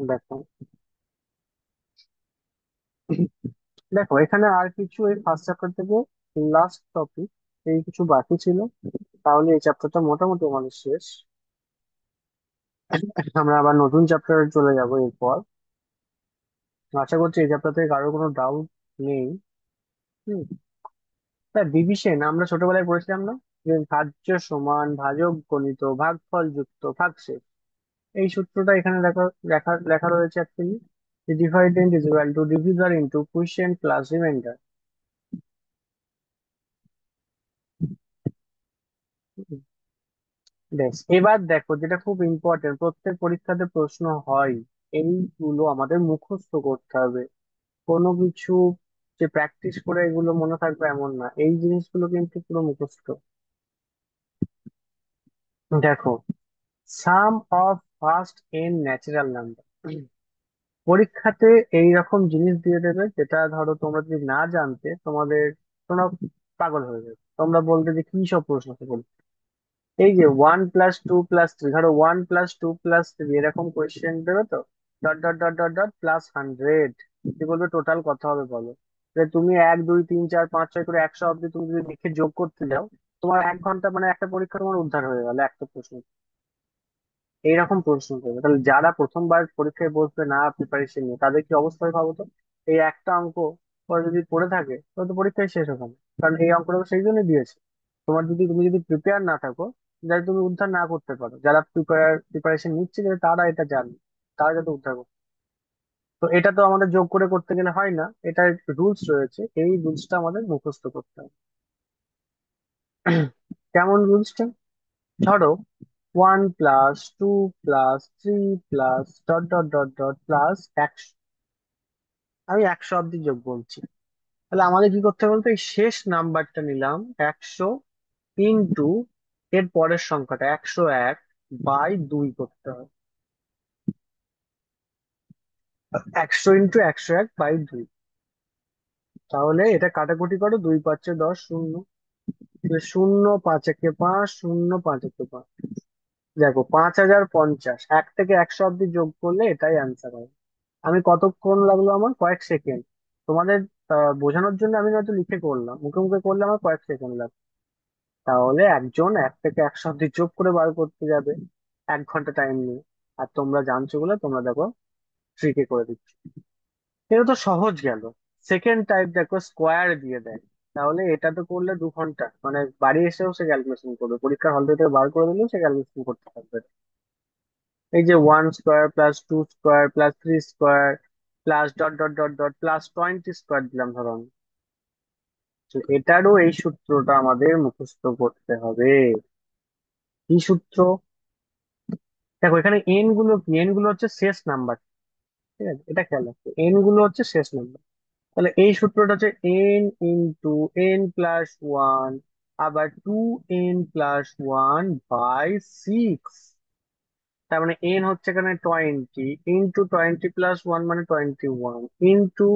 দেখো, দেখো এখানে আর কিছু এই ফার্স্ট চ্যাপ্টার থেকে লাস্ট টপিক এই কিছু বাকি ছিল, তাহলে এই চ্যাপ্টারটা মোটামুটি আমাদের শেষ। আমরা আবার নতুন চ্যাপ্টারে চলে যাব এরপর। আশা করছি এই চ্যাপ্টার থেকে কারো কোনো ডাউট নেই। হুম। তা ডিভিশন আমরা ছোটবেলায় পড়েছিলাম না, যে ভাজ্য সমান ভাজক গণিত ভাগফল যুক্ত ভাগশেষ। এই সূত্রটা এখানে লেখা লেখা লেখা রয়েছে actually, dividend is equal to divisor into coefficient plus remainder. বেশ, এবার দেখো যেটা খুব ইম্পর্টেন্ট, প্রত্যেক পরীক্ষাতে প্রশ্ন হয়, এইগুলো আমাদের মুখস্থ করতে হবে। কোনো কিছু যে প্র্যাকটিস করে এগুলো মনে থাকবে এমন না, এই জিনিসগুলো কিন্তু পুরো মুখস্থ। দেখো, sum of first n natural number. পরীক্ষাতে এই রকম জিনিস দিয়ে দেবে যেটা ধরো তোমরা যদি না জানতে তোমাদের, তোমরা পাগল হয়ে যাবে, তোমরা বলতে যে কি সব প্রশ্ন করবে। এই যে 1+2+3, ধরো 1+2+3 এরকম কোয়েশ্চেন দেবে তো, dot dot dot dot dot +100, কি বলবে টোটাল কত হবে বলো। যে তুমি 1 2 3 4 5 6 করে 100 অব্দি তুমি যদি লিখে যোগ করতে যাও, তোমার 1 ঘন্টা মানে একটা পরীক্ষা তোমার উদ্ধার হয়ে গেল একটা প্রশ্ন। এইরকম প্রশ্ন করবে, তাহলে যারা প্রথমবার পরীক্ষায় বসবে না প্রিপারেশন নিয়ে, তাদের কি অবস্থা হবে ভাবো তো। এই একটা অঙ্ক ওরা যদি পড়ে থাকে তাহলে তো পরীক্ষায় শেষ হবে না। কারণ এই অঙ্কটা তো সেই জন্য দিয়েছে, তুমি যদি প্রিপেয়ার না থাকো, যাতে তুমি উদ্ধার না করতে পারো, যারা প্রিপারেশন নিচ্ছে যাতে তারা এটা জানে, তারা যাতে উদ্ধার করো। তো এটা তো আমাদের যোগ করে করতে গেলে হয় না, এটা রুলস রয়েছে, এই রুলসটা আমাদের মুখস্থ করতে হবে। কেমন রুলসটা? ধরো 1+2+3+... আমি 100 অব্দি যোগ বলছি। তাহলে আমাদের কি করতে হবে বলতো, এই শেষ নাম্বারটা নিলাম 100, ইন্টু এর পরের সংখ্যাটা 101/2 করতে হবে। 100 × 101/2। তাহলে এটা কাটাকুটি করো, 2 5 10, শূন্য। তাহলে 0 5 একে 5, 0 5 একে 5। দেখো 5050, 1 থেকে 100 অব্দি যোগ করলে এটাই অ্যান্সার হবে। আমি কতক্ষণ লাগলো, আমার কয়েক সেকেন্ড। তোমাদের বোঝানোর জন্য আমি হয়তো লিখে করলাম, মুখে মুখে করলে আমার কয়েক সেকেন্ড লাগবে। তাহলে একজন 1 থেকে 100 অব্দি যোগ করে বার করতে যাবে 1 ঘন্টা টাইম নিয়ে। আর তোমরা জানছো বলে তোমরা দেখো ট্রিকে করে দিচ্ছ। এটা তো সহজ গেল। সেকেন্ড টাইপ দেখো স্কোয়ার দিয়ে দেয়, তাহলে এটা তো করলে 2 ঘন্টা, মানে বাড়ি এসেও সে ক্যালকুলেশন করবে, পরীক্ষার হল থেকে বার করে দিলেও সে ক্যালকুলেশন করতে থাকবে। এই যে 1² + 2² + 3² plus dot dot dot dot +20² দিলাম ধরো আমি। তো এটারও এই সূত্রটা আমাদের মুখস্থ করতে হবে। কি সূত্র? দেখো এখানে এন গুলো কি, এন গুলো হচ্ছে শেষ নাম্বার। ঠিক আছে, এটা খেয়াল রাখো, এন গুলো হচ্ছে শেষ নাম্বার। তাহলে এই সূত্রটা হচ্ছে n × n+1, আবার 2n+1/6। তার মানে এন হচ্ছে এখানে 20, ইন্টু 20+1 মানে 21, ইন্টু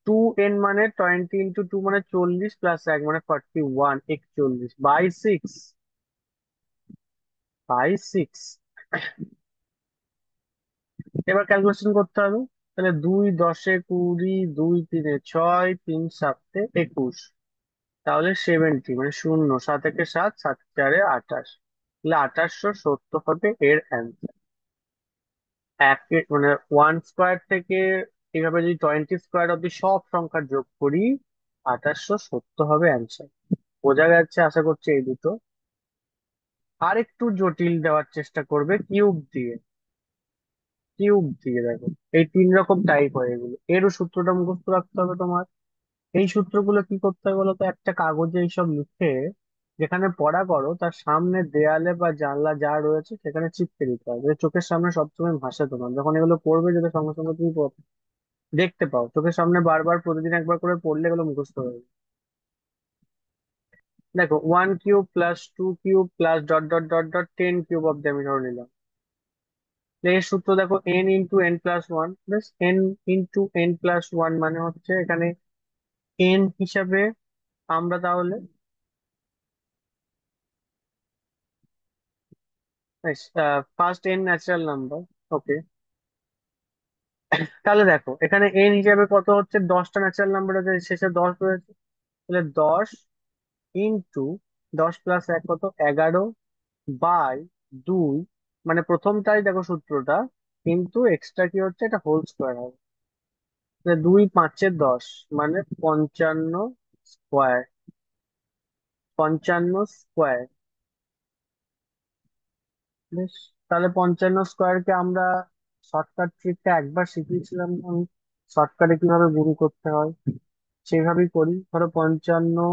2n মানে 20, × 2 মানে 40, +1 মানে 41, 41/6। এবার ক্যালকুলেশন করতে হবে। তাহলে 2 10 20, 2 3 6, 3 7 21, তাহলে 70 মানে শূন্য, 7 একে 7, 7 4 28, তাহলে 2870 হবে এর অ্যান্সার। মানে 1² থেকে এইভাবে যদি 20² অব্দি সব সংখ্যার যোগ করি, 2870 হবে অ্যান্সার। বোঝা যাচ্ছে আশা করছি এই দুটো। আর একটু জটিল দেওয়ার চেষ্টা করবে, কিউব দিয়ে। কিউব দিয়ে দেখো, এই 3 রকম টাইপ হয় এগুলো, এরও সূত্রটা মুখস্থ রাখতে হবে তোমার। এই সূত্রগুলো কি করতে হবে বলতো, একটা কাগজে এইসব লিখে যেখানে পড়া করো তার সামনে দেয়ালে বা জানলা যা রয়েছে সেখানে চিপকে দিতে হবে, যাতে চোখের সামনে সবসময় ভাসে, তোমার যখন এগুলো পড়বে যাতে সঙ্গে সঙ্গে তুমি দেখতে পাও, চোখের সামনে বারবার প্রতিদিন একবার করে পড়লে এগুলো মুখস্থ হয়ে যাবে। দেখো 1³ + 2³ + ডট ডট ডট ডট 10³ অব্দি আমি ধরে নিলাম। এর সূত্র দেখো n × n+1, বেশ n × n+1 মানে হচ্ছে এখানে n হিসাবে আমরা তাহলে ফার্স্ট এন ন্যাচারাল নাম্বার। ওকে, তাহলে দেখো এখানে এন হিসাবে কত হচ্ছে, 10টা ন্যাচারাল নাম্বার আছে, শেষে 10 রয়েছে। তাহলে 10 ইন্টু 10 + 1 কত, 11 বাই 2, মানে প্রথমটাই দেখো সূত্রটা, কিন্তু এক্সট্রা কি হচ্ছে, এটা হোল স্কোয়ার হবে। তাহলে 2 × 5 = 10, মানে 55 স্কোয়ার। 55 স্কোয়ার। বেশ, তাহলে 55 স্কোয়ারকে আমরা শর্টকাট ট্রিকটা একবার শিখিয়েছিলাম আমি, শর্টকাটে কিভাবে গুণ করতে হয়, সেইভাবেই করি। ধরো 55,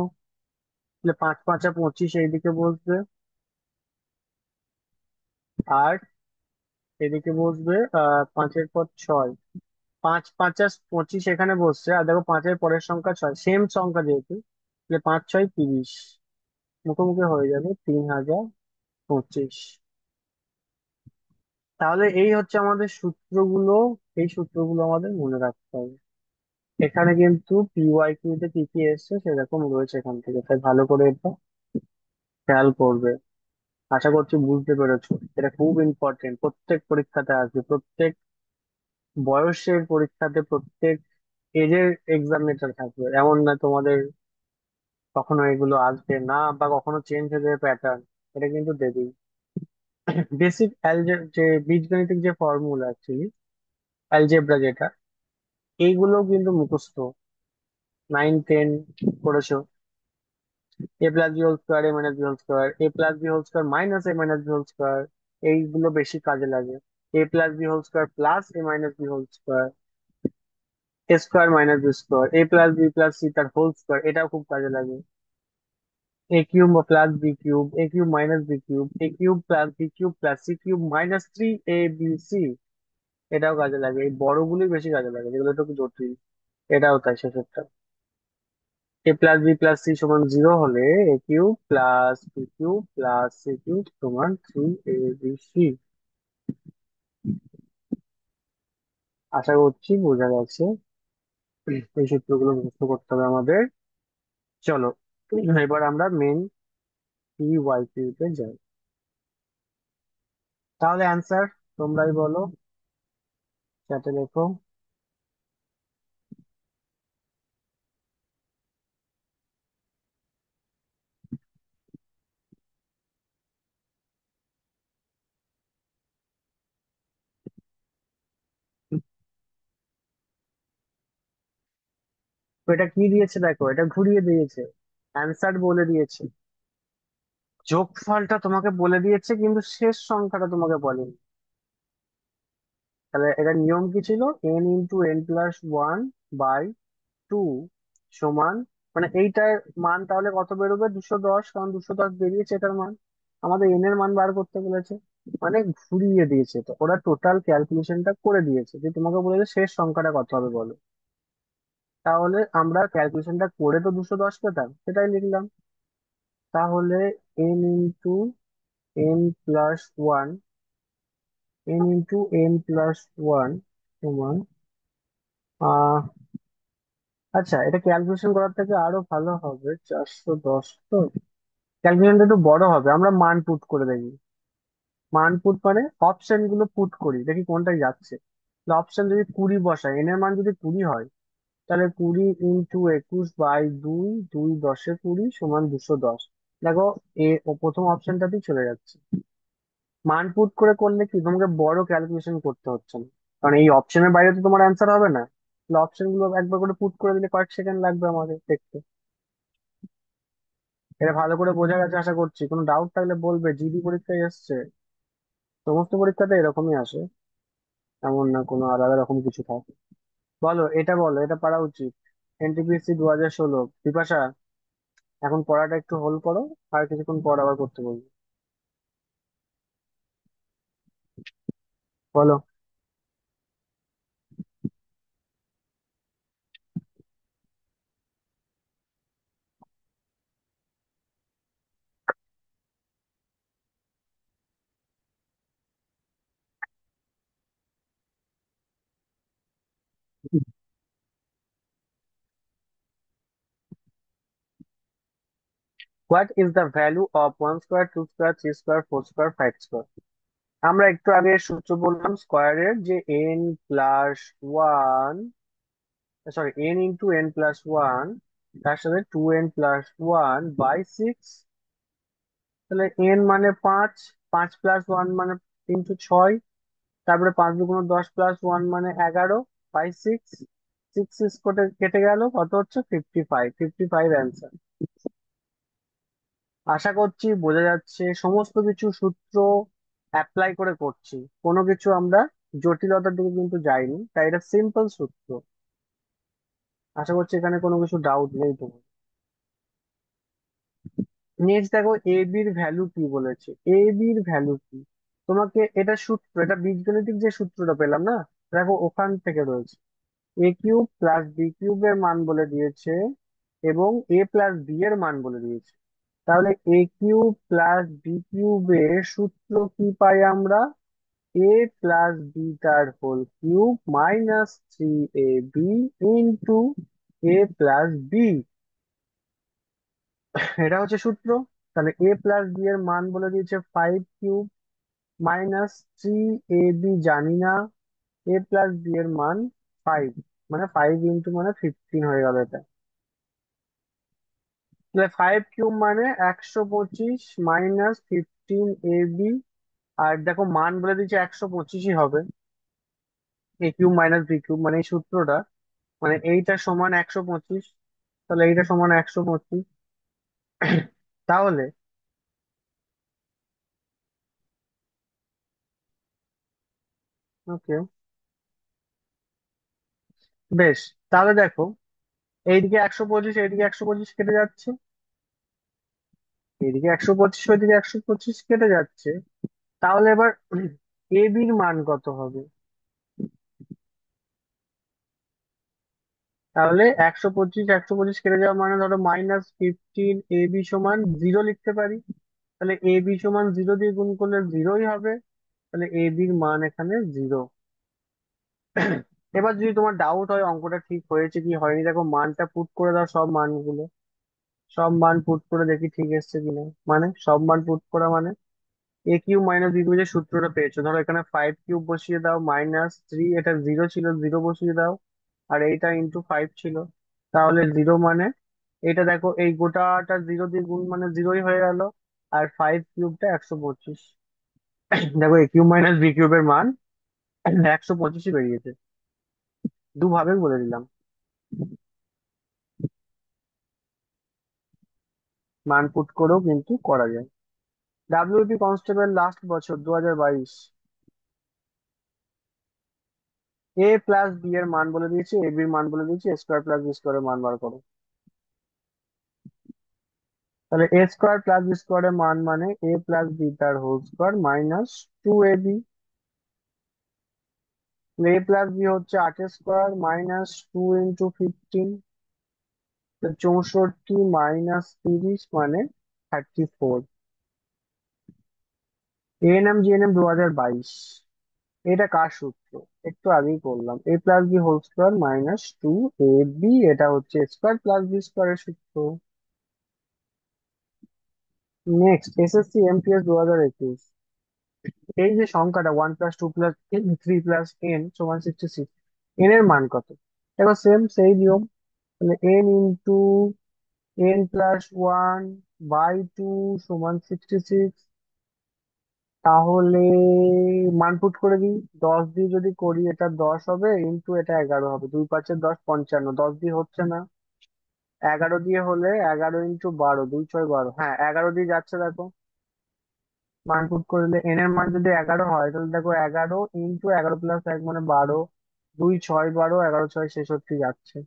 তাহলে 5 × 5 = 25 এইদিকে বসবে, আর এদিকে বসবে 5 এর পর 6। 5 × 5 = 25 এখানে বসছে, আর দেখো 5-এর পরের সংখ্যা 6, সেম সংখ্যা যেহেতু, তাহলে 5 × 6 = 30, মুখোমুখি হয়ে যাবে 3025। তাহলে এই হচ্ছে আমাদের সূত্রগুলো, এই সূত্রগুলো আমাদের মনে রাখতে হবে। এখানে কিন্তু PYQ তে কি কি এসছে সেরকম রয়েছে এখান থেকে, তাই ভালো করে এটা খেয়াল করবে। আশা করছি বুঝতে পেরেছো, এটা খুব ইম্পর্টেন্ট, প্রত্যেক পরীক্ষাতে আসবে, প্রত্যেক বয়সের পরীক্ষাতে, প্রত্যেক এজের এক্সামে এটা থাকবে, এমন না তোমাদের কখনো এগুলো আসবে না, বা কখনো চেঞ্জ হয়ে যাবে প্যাটার্ন, এটা কিন্তু দেবেই। বেসিক যে বীজগণিতিক যে ফর্মুলা, অ্যাকচুয়ালি অ্যালজেব্রা যেটা, এইগুলো কিন্তু মুখস্থ, 9 10 করেছো। a+b² a−b² a+b² এইগুলো বেশি কাজে লাগে। a+b² + a−b², a+b+c তার হোল স্কোয়ার, এটাও খুব কাজে লাগে। a³ + b³ এটাও কাজে লাগে, এই বড়গুলোই বেশি কাজে লাগে, যেগুলো একটু জটিল। এটাও তাই, শেষেরটা। a+b+c = 0 হলে a³ + b³ + c³ = 3abc। আশা করছি বোঝা গেছে। এই সূত্রগুলো মুখস্থ করতে হবে আমাদের। চলো, এবার আমরা মেন PYQ তে যাই। তাহলে অ্যান্সার তোমরাই বলো, চ্যাটে লেখো। তো এটা কি দিয়েছে দেখো, এটা ঘুরিয়ে দিয়েছে, অ্যান্সার বলে দিয়েছে, যোগফলটা তোমাকে বলে দিয়েছে, কিন্তু শেষ সংখ্যাটা তোমাকে বলেনি। তাহলে এটার নিয়ম কি ছিল, n × n+1/2 সমান, মানে এইটার মান তাহলে কত বেরোবে, 210, কারণ 210 বেরিয়েছে এটার মান, আমাদের এন এর মান বার করতে বলেছে, মানে ঘুরিয়ে দিয়েছে। তো ওরা টোটাল ক্যালকুলেশনটা করে দিয়েছে, যে তোমাকে বলেছে শেষ সংখ্যাটা কত হবে বলো। তাহলে আমরা ক্যালকুলেশনটা করে তো 210 পেতাম, সেটাই লিখলাম। তাহলে n × n+1, n × n+1 সমান, আচ্ছা এটা ক্যালকুলেশন করার থেকে আরো ভালো হবে, 410 তো, ক্যালকুলেশনটা একটু বড় হবে, আমরা মান পুট করে দেখি। মান পুট মানে অপশন গুলো পুট করি, দেখি কোনটাই যাচ্ছে। অপশন যদি 20 বসাই, এন এর মান যদি 20 হয়, তাহলে 20 × 21/2, 2 10 এ 20 = 210। দেখো ও প্রথম অপশনটাতেই চলে যাচ্ছে। মান পুট করে করলে কি তোমাকে বড় ক্যালকুলেশন করতে হচ্ছে না, কারণ এই অপশনের বাইরে তো তোমার অ্যান্সার হবে না। অপশন গুলো একবার করে পুট করে দিলে কয়েক সেকেন্ড লাগবে আমাদের দেখতে। এটা ভালো করে বোঝা গেছে আশা করছি, কোনো ডাউট থাকলে বলবে, জিডি পরীক্ষায় এসছে, সমস্ত পরীক্ষাতে এরকমই আসে, এমন না কোনো আলাদা রকম কিছু থাকে। বলো, এটা বলো, এটা পারা উচিত। এনটিপিসি 2016, বিপাশা, এখন পড়াটা একটু হোল্ড করো, আর কিছুক্ষণ পর আবার করতে বলবো। বলো। What is the value of 1² 2², 3², 4², 5²? আমরা একটু আগে সূত্র বললাম স্কোয়ারের, যে N plus one, sorry n × n+1, তার সাথে 2n+1/6। তাহলে এন মানে 5, 5+1 মানে × 6, তারপরে 5×2 = 10 + 1 মানে 11/6। সিক্স সিক্স কেটে কেটে গেল, কত হচ্ছে? 55, 55 অ্যান্সার। আশা করছি বোঝা যাচ্ছে, সমস্ত কিছু সূত্র অ্যাপ্লাই করে করছি, কোনো কিছু আমরা জটিলতার দিকে কিন্তু যাইনি, তাই এটা সিম্পল সূত্র। আশা করছি এখানে কোনো কিছু ডাউট নেই তোমার। নেক্সট দেখো, এ বির ভ্যালু কি বলেছে। এ বির ভ্যালু কি, তোমাকে এটা সূত্র, এটা বীজগণিতিক যে সূত্রটা পেলাম না, দেখো ওখান থেকে রয়েছে। a³ + b³ এর মান বলে দিয়েছে, এবং a+b এর মান বলে দিয়েছে। তাহলে a³ + b³ এর সূত্র কি পাই আমরা? a+b তার whole cube -3ab into a+b। এটা হচ্ছে সূত্র। তাহলে a+b এর মান বলে দিয়েছে 5³ -3ab জানি না, a+b এর মান 5, মানে 5 মানে 15 হয়ে গেল এটা। তাহলে 5³ মানে 125 -15ab। আর দেখো মান বলে দিয়েছে 125ই হবে, a³ - b³ মানে এই সূত্রটা, মানে এইটা সমান 125। তাহলে এইটা সমান 125। তাহলে ওকে, বেশ। তাহলে দেখো, এইদিকে 125, এইদিকে 125 কেটে যাচ্ছে, এইদিকে 125, ওইদিকে 125 কেটে যাচ্ছে। তাহলে এবার এ বির মান কত হবে? তাহলে 125, 125 কেটে যাওয়া মানে ধরো -15, এ বি সমান 0 লিখতে পারি। তাহলে এ বি সমান 0 দিয়ে গুণ করলে 0ই হবে। তাহলে এ বির মান এখানে 0। এবার যদি তোমার ডাউট হয় অঙ্কটা ঠিক হয়েছে কি হয়নি, দেখো মানটা পুট করে দাও, সব মানগুলো, সব মান পুট করে দেখি ঠিক এসছে কিনা। মানে সব মান পুট করা মানে a³ - b³ যে সূত্রটা পেয়েছো, ধরো এখানে 5³ বসিয়ে দাও, -3, এটা 0 ছিল, 0 বসিয়ে দাও, আর এইটা × 5 ছিল। তাহলে 0 মানে, এটা দেখো এই গোটাটা 0 দিয়ে গুণ মানে 0ই হয়ে গেল। আর 5³ 125। দেখো a³ - b³ এর মান 125ই বেরিয়েছে, দুভাবে বলে দিলাম। মান পুট করেও কিন্তু করা যায়। ডাব্লিউবি কনস্টেবল লাস্ট বছর 2022। a+b এর মান বলে দিয়েছি, এ বি এর মান বলে দিয়েছি, a² + b² এর মান বার করো। তাহলে a² + b² এর মান মানে a+b তার হোল স্কোয়ার -2ab। a+b হচ্ছে 8² -2 × 15, 64 -30 মানে 34। এএনএম জিএনএম 2022, এটা কার সূত্র? একটু আগেই করলাম, a+b হোল স্কোয়ার -2ab, এটা হচ্ছে a² + b² এর সূত্র। নেক্সট এসএসসি এমটিএস 2021, এই যে সংখ্যাটা 1+2+3+n=66, এন এর মান কত? দেখো সেম সেই নিয়ম। তাহলে n × n+1/2 = 66। তাহলে মান পুট করে দিই, 10 দিয়ে যদি করি এটা 10 হবে, ইন্টু এটা 11 হবে, 2×5 = 10, 55। 10 দিয়ে হচ্ছে না, 11 দিয়ে হলে 11 × 12, 2×6 = 12, হ্যাঁ 11 দিয়ে যাচ্ছে দেখো। মান পুট করলে এন এর মান যদি 11 হয়, তাহলে দেখো 11 × 11 + 1 মানে 12, 2×6 = 12, 11×6 = 66 যাচ্ছে।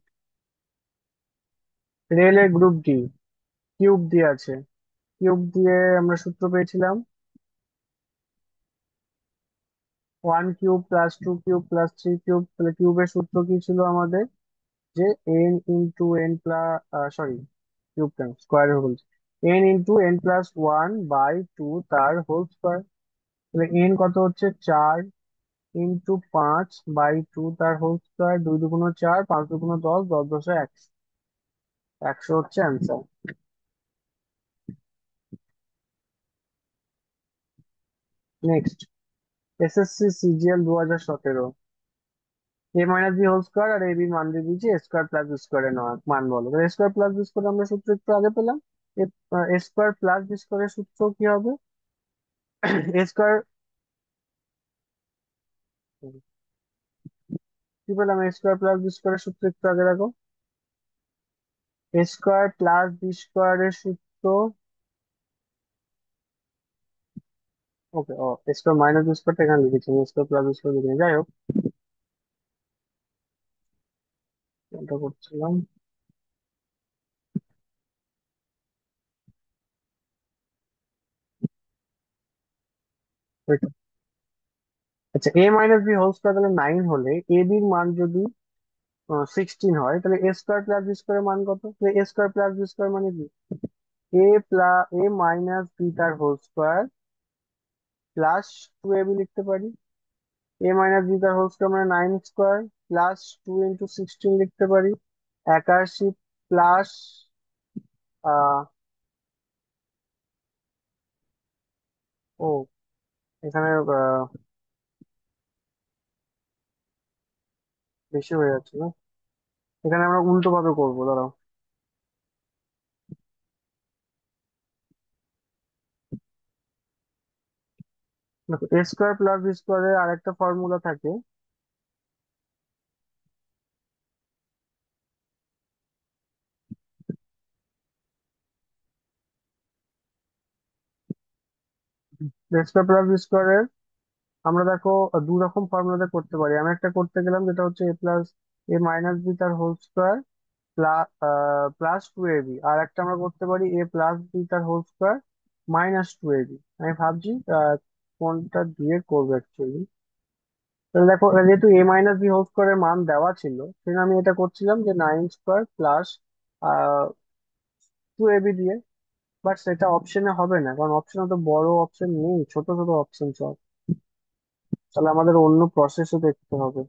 রেলের গ্রুপ ডি, কিউব দিয়ে আছে, কিউব দিয়ে আমরা সূত্র পেয়েছিলাম 1³ + 2³ + 3³। তাহলে কিউবের সূত্র কি ছিল আমাদের? যে n × n+, কিউব কেন, স্কোয়ার বলছি, n × n+1/2 তার হোল স্কোয়ার। তাহলে এন কত হচ্ছে? 4 × 5/2 তার হোল স্কোয়ার, 2×2 = 4, 5×2 = 10, 10×10 = 100, 100 হচ্ছে answer. Next, SSC CGL 2017। A minus B whole square R A B মান দিয়ে দিয়েছি, এ স্কোয়ার প্লাস বি স্কোয়ারের মান বলো। এ স্কোয়ার প্লাস বি স্কোয়ার আমরা সূত্র একটু আগে পেলাম। এ স্কোয়ার প্লাস বি স্কোয়ারের সূত্র কি হবে? এ স্কোয়ার কি পেলাম? এ স্কোয়ার প্লাস বি স্কোয়ারের সূত্র একটু আগে রাখো। এ স্কোয়ার প্লাস বি স্কোয়ারের সূত্র, ওকে, ও স্কোয়ার মাইনাস বি স্কোয়ারটা এখানে লিখেছি, স্কোয়ার প্লাস বি স্কোয়ার লিখেছি, যাই হোক। এটা করছিলাম। ওইটা। আচ্ছা, এ মাইনাস বি হোল স্কোয়ার তাহলে 9 হলে এ বির মান যদি 16 হয়, তাহলে এ স্কোয়ার প্লাস বি স্কোয়ারের মান কত? এ স্কোয়ার প্লাস বি স্কোয়ার মানে কি? এ মাইনাস বি তার হোল স্কোয়ার প্লাস 2ab লিখতে পারি। এ মাইনাস বি তার হোল স্কোয়ার মানে 9 স্কোয়ার প্লাস 2 × 16 লিখতে পারি, 81 প্লাস আহ ও এখানে বেশি হয়ে যাচ্ছে না? এখানে আমরা উল্টো ভাবে করবো, দাঁড়াও। দেখো, এ স্কোয়ার প্লাস বি স্কোয়ারের আরেকটা ফর্মুলা থাকে। এ স্কোয়ার প্লাস বি স্কোয়ারের আমরা দেখো দু রকম ফর্মুলাতে করতে পারি। আমি একটা করতে গেলাম যেটা হচ্ছে এ মাইনাস বি তার হোল স্কোয়ার প্লাস 2ab, আর একটা আমরা করতে পারি এ প্লাস বি তার হোল স্কোয়ার মাইনাস 2ab। আমি ভাবছি কোনটা দিয়ে করবো অ্যাকচুয়ালি। তাহলে দেখো, যেহেতু এ মাইনাস বি হোল স্কোয়ারের মান দেওয়া ছিল, সেজন্য আমি এটা করছিলাম যে 9 স্কোয়ার প্লাস 2ab দিয়ে। বাট সেটা অপশনে হবে না, কারণ অপশনে তো বড় অপশন নেই, ছোট ছোট অপশন সব। তাহলে আমাদের অন্য প্রসেসও দেখতে হবে।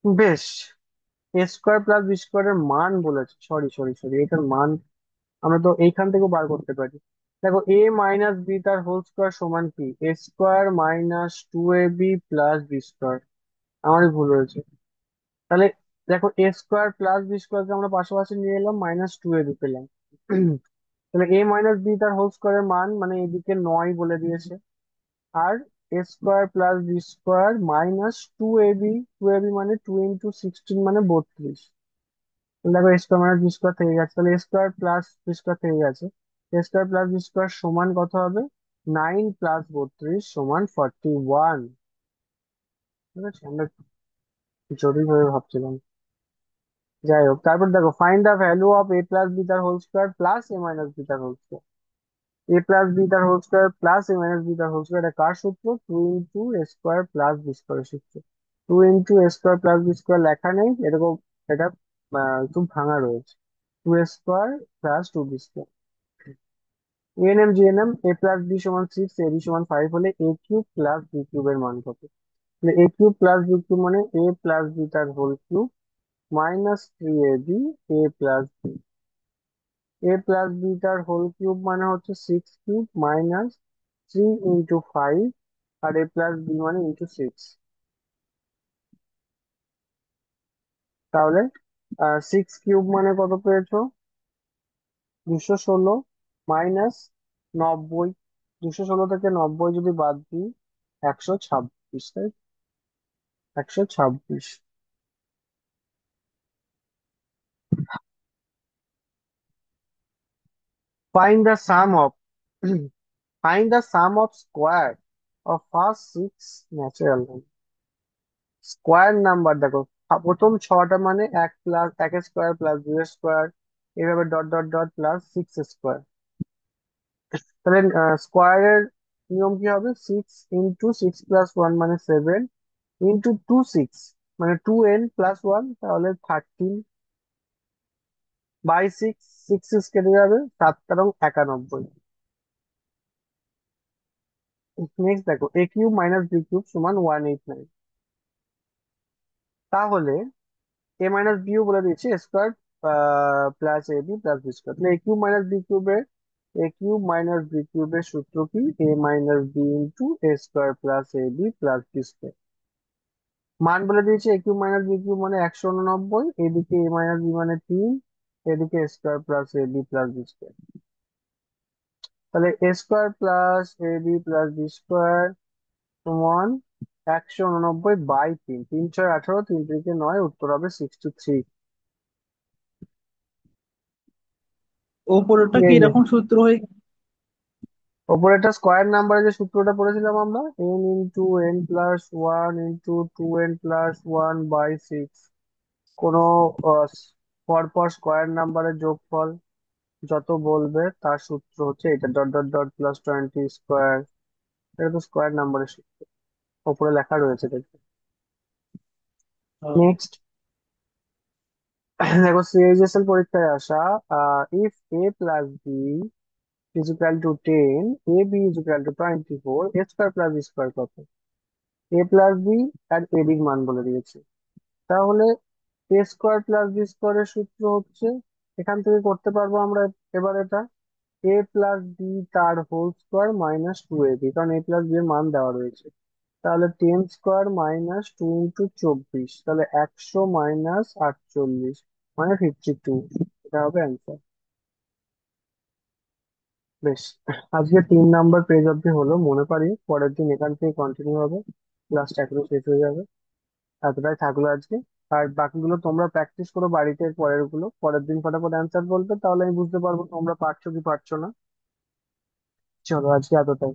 বেশ, এ স্কোয়ার প্লাস বি স্কোয়ারের মান বলেছে, সরি সরি সরি, এটার মান আমরা তো এইখান থেকেও বার করতে পারি। দেখো, এ মাইনাস বি তার হোল স্কোয়ার সমান কি? A square minus 2ab plus B square. আমারই ভুল হয়েছে। তাহলে দেখো, এ স্কোয়ার প্লাস বি স্কোয়ারকে আমরা পাশাপাশি নিয়ে এলাম, -2ab পেলাম। তাহলে এ মাইনাস বি তার হোল স্কোয়ারের মান মানে এদিকে 9 বলে দিয়েছে। আর a square plus B square -2ab, মানে 2 × 16 মানে 32। দেখো, a square minus b square থেকে গেছে, তাহলে a square plus B square থেকে গেছে। A square plus B square সমান কত হবে? 9 প্লাস 32 সমান 41। ঠিক আছে, আমরা জটিল ভাবে ভাবছিলাম। যাই হোক, তারপর দেখো, find the value of A plus B তার whole square plus A minus B তার whole square. A plus B তার whole square plus A minus B তার হোল স্কোয়ার, এটা কার সূত্র? 2 × এ স্কোয়ার প্লাস বি স্কোয়ারের সূত্র। 2 × a square plus B square লেখা নেই এরকম, এটা একটু ভাঙা রয়েছে। 2 a² plus 2b²। ANM GNM, a plus b সমান 6, এ বি সমান 5 হলে এ কিউব প্লাস বি কিউবের মান কত? এ কিউব প্লাস বি কিউব মানে এ প্লাস বি তার হোল কিউব -3ab এ প্লাস বি। এ প্লাস বি তার হোল কিউব মানে হচ্ছে 6³ -3 × 5, আর এ প্লাস বি মানে ×6। তাহলে 6³ মানে কত পেয়েছো? 216 -90। 216 থেকে 90 যদি বাদ দিই, 126, তাই? 126। Find the sum of find the sum of square of first 6 natural number. Square number দেখো, প্রথম ছটা মানে 1 স্কোয়ার প্লাস 2 স্কোয়ার, এভাবে dot dot dot plus 6 square. তাহলে স্কোয়ারের নিয়ম কি হবে? 6 × 6 + 1 মানে 7, × 2 6 মানে 2n+1, তাহলে 13 বাই 6, 6 কেটে যাবে, 7×91। নেক্সট দেখো, a³ - b³ সমান 189। তাহলে এ মাইনাস বিও বলে দিয়েছি, square plus ab plus B square. তাহলে a³ - b³ এ কিউব মাইনাস বি কিউবের সূত্র কি? এ minus B into A square plus A B plus B square. মান বলে দিয়েছে, এ কিউব মাইনাস বি কিউব মানে 189, এদিকে এ মাইনাস বি মানে 3, এদিকে square plus A B plus B square. তাহলে a square plus A B plus B square সমান 189/3, 3 6 18, 3 3 9, উত্তর হবে 63। ওপরেরটা কি এই যে এরকম সূত্র হয়ে? ওপরে একটা স্কোয়ার নাম্বারে যে সূত্রটা পড়েছিলাম আমরা, N into N plus one into 2n+1/6, কোনো আহ, পরপর স্কোয়ার নাম্বারের যোগফল যত বলবে তার সূত্র হচ্ছে এটা, dot dot dot plus 20 square. এটা তো স্কোয়ার নাম্বারের সূত্র, ওপরে লেখা রয়েছে দেখবে। আহ, নেক্সট দেখো, সিএইচএসএল পরীক্ষায় আসা, if A plus B is equal to 10, A B is equal to 24, A square plus B square কত? এ প্লাস বি আর এ বির মান বলে দিয়েছে। তাহলে এ স্কোয়ার প্লাস বি স্কোয়ারের সূত্র হচ্ছে, এখান থেকে করতে পারবো আমরা এবার এটা, এ প্লাস বি তার হোল স্কোয়ার মাইনাস 2ab, কারণ এ প্লাস বি এর মান দেওয়া রয়েছে। তাহলে 10 স্কোয়ার মাইনাস 2 × 24, তাহলে 100 - 48 মানে 52। এটা হবে অ্যান্সার। বেশ, আজকে 3 নাম্বার পেজ অব্দি হলো, মনে পারি পরের দিন এখান থেকে কন্টিনিউ হবে, ক্লাসটা এখনো শেষ হয়ে যাবে। এতটাই থাকলো আজকে। আর বাকিগুলো তোমরা প্র্যাকটিস করো বাড়িতে, পরের গুলো পরের দিন ফটাফট অ্যান্সার বলবে, তাহলে আমি বুঝতে পারবো তোমরা পারছো কি পারছো না। চলো আজকে এতটাই।